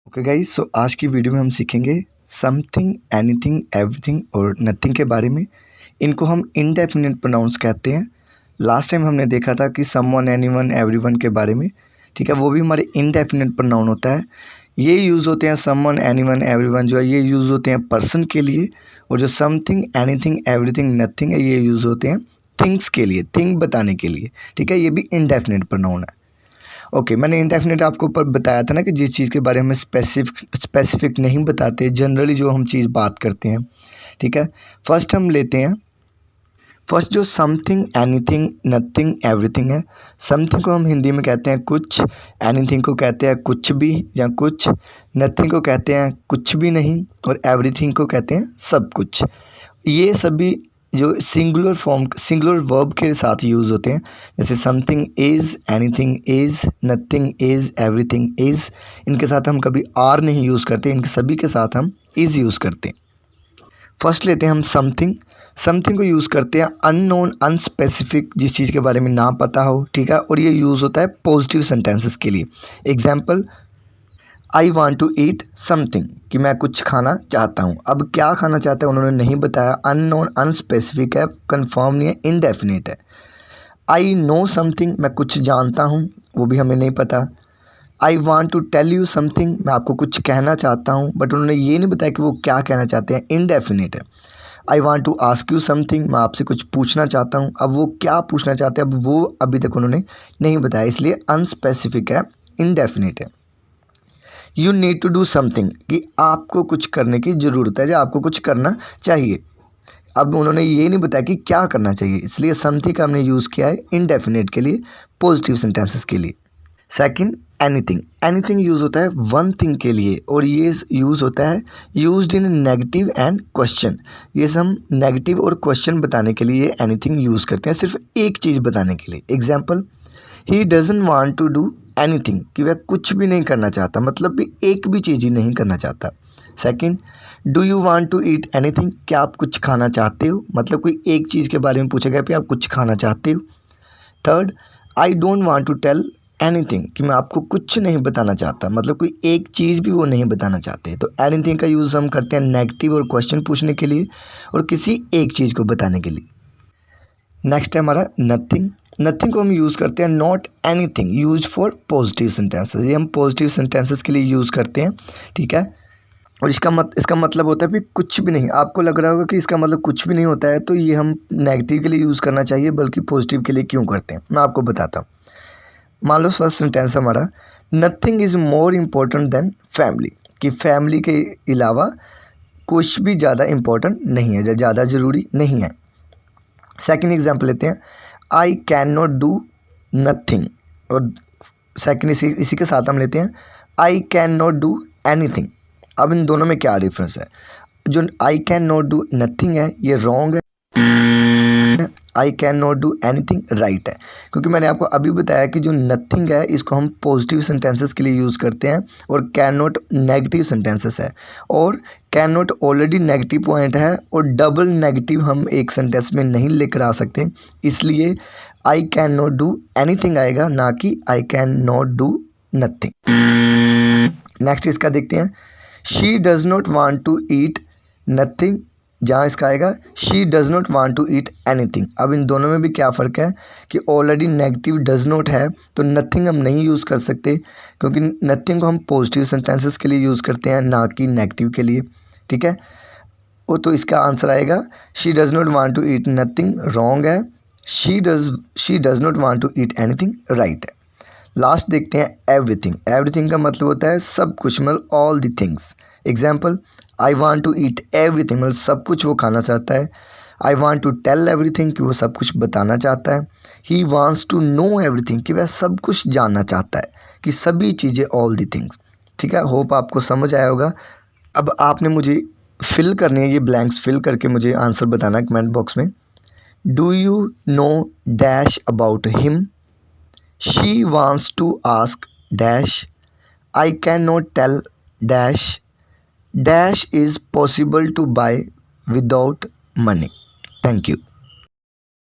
Okay guys, सो आज की video में हम सीखेंगे समथिंग, एनीथिंग, एवरीथिंग और नथिंग के बारे में। इनको हम इनडेफिनिट प्रोनाउंस कहते हैं। लास्ट टाइम हमने देखा था कि समवन, एनीवन, एवरीवन के बारे में, ठीक है। वो भी हमारे इनडेफिनिट प्रोनाउन होता है। ये यूज़ होते हैं समवन, एनीवन, एवरीवन जो है ये यूज़ होते हैं पर्सन के लिए, और जो समथिंग, एनीथिंग, एवरीथिंग, नथिंग है ये यूज़ होते हैं थिंग्स के लिए, थिंग बताने के लिए, ठीक है। ये भी इनडेफिनिट प्रोनाउन है। ओके, मैंने इंडेफिनिट आपको ऊपर बताया था ना कि जिस चीज़ के बारे में स्पेसिफिक नहीं बताते, जनरली जो हम चीज़ बात करते हैं, ठीक है। फर्स्ट हम लेते हैं, फर्स्ट जो समथिंग, एनीथिंग, नथिंग, एवरीथिंग है। समथिंग को हम हिंदी में कहते हैं कुछ, एनीथिंग को कहते हैं कुछ भी या कुछ, नथिंग को कहते हैं कुछ भी नहीं, और एवरीथिंग को कहते हैं सब कुछ। ये सभी जो सिंगुलर वर्ब के साथ यूज़ होते हैं, जैसे something is, anything is, nothing is, everything is. इनके साथ हम कभी आर नहीं यूज़ करते, इनके सभी के साथ हम इज़ यूज़ करते हैं। फर्स्ट लेते हैं हम समथिंग। समथिंग को यूज़ करते हैं अननोन, अनस्पेसिफिक, जिस चीज़ के बारे में ना पता हो, ठीक है। और ये यूज़ होता है पॉजिटिव सेंटेंसेस के लिए। Example, I want to eat something, कि मैं कुछ खाना चाहता हूँ। अब क्या खाना चाहता है उन्होंने नहीं बताया, अननोन, अनस्पेसिफिक है, कंफर्म नहीं है, इनडेफिनिट है। आई नो समथिंग, मैं कुछ जानता हूँ, वो भी हमें नहीं पता। I want to tell you something, मैं आपको कुछ कहना चाहता हूँ, बट उन्होंने ये नहीं बताया कि वो क्या कहना चाहते हैं, इनडेफिनिट है। I want to ask you something, मैं आपसे कुछ पूछना चाहता हूँ, अब वो क्या पूछना चाहते हैं अब वो अभी तक उन्होंने नहीं बताया, इसलिए अनस्पेसिफिक है, इनडेफिनिट है। You need to do something, कि आपको कुछ करने की ज़रूरत है या आपको कुछ करना चाहिए। अब उन्होंने ये नहीं बताया कि क्या करना चाहिए, इसलिए समथिंग का हमने यूज़ किया है इनडेफिनिट के लिए, पॉजिटिव सेंटेंसेस के लिए। Second, anything. एनीथिंग यूज़ होता है वन थिंग के लिए, और ये यूज़ होता है used in negative and question. ये हम नेगेटिव और क्वेश्चन बताने के लिए एनीथिंग यूज़ करते हैं, सिर्फ एक चीज़ बताने के लिए। Example, he doesn't want to do anything, कि वह कुछ भी नहीं करना चाहता, मतलब भी एक भी चीज़ ही नहीं करना चाहता। Second, do you want to eat anything, क्या आप कुछ खाना चाहते हो, मतलब कोई एक चीज़ के बारे में पूछा गया कि आप कुछ खाना चाहते हो। Third, I don't want to tell anything, कि मैं आपको कुछ नहीं बताना चाहता, मतलब कोई एक चीज़ भी वो नहीं बताना चाहते। तो एनीथिंग का यूज़ हम करते हैं नेगेटिव और क्वेश्चन पूछने के लिए, और किसी एक चीज़ को बताने के लिए। नेक्स्ट है हमारा नथिंग। नथिंग को हम यूज़ करते हैं not anything, use for positive sentences. ये हम पॉजिटिव सेंटेंसेस के लिए यूज़ करते हैं, ठीक है। और इसका मतलब होता है भी कुछ भी नहीं। आपको लग रहा होगा कि इसका मतलब कुछ भी नहीं होता है, तो ये हम नेगेटिव के लिए यूज़ करना चाहिए, बल्कि पॉजिटिव के लिए क्यों करते हैं, मैं आपको बताता हूँ। मान लो फर्स्ट सेंटेंस हमारा, nothing is more important then family, कि फैमिली के अलावा कुछ भी ज़्यादा इम्पोर्टेंट नहीं है, ज़्यादा ज़रूरी नहीं है। सेकंड एग्जांपल लेते हैं, आई कैन नॉट डू नथिंग, और सेकंड इसी के साथ हम लेते हैं आई कैन नॉट डू एनीथिंग। अब इन दोनों में क्या डिफरेंस है, जो आई कैन नॉट डू नथिंग है ये रॉन्ग है, आई can not do anything right है। क्योंकि मैंने आपको अभी बताया कि जो नथिंग है इसको हम पॉजिटिव सेंटेंसेस के लिए यूज़ करते हैं, और कैन नॉट नेगेटिव सेंटेंसेस है, और can not already negative point है, और डबल नेगेटिव हम एक सेंटेंस में नहीं लेकर आ सकते, इसलिए I can not do anything आएगा, ना कि I can not do nothing. Next इसका देखते हैं, she does not want to eat nothing, जहाँ इसका आएगा she does not want to eat anything. अब इन दोनों में भी क्या फ़र्क है कि ऑलरेडी नेगेटिव डज़ नॉट है, तो नथिंग हम नहीं यूज़ कर सकते, क्योंकि नथिंग को हम पॉजिटिव सेंटेंसेस के लिए यूज़ करते हैं, ना कि नेगेटिव के लिए, ठीक है। वो तो इसका आंसर आएगा she does not want to eat nothing, wrong है। She does not want to eat anything, right है। लास्ट देखते हैं एवरीथिंग। एवरीथिंग का मतलब होता है सब कुछ, मतलब all the things. Example, I want to eat everything, मतलब सब कुछ वो खाना चाहता है। I want to tell everything, कि वो सब कुछ बताना चाहता है। He wants to know everything, कि वह सब कुछ जानना चाहता है, कि सभी चीज़ें, ऑल दी थिंग्स, ठीक है। होप आपको समझ आया होगा। अब आपने मुझे फिल करनी है, ये ब्लैंक्स फिल करके मुझे आंसर बताना है कमेंट बॉक्स में। Do you know dash about him, she wants to ask dash, I cannot tell dash, dash is possible to buy without money. Thank you.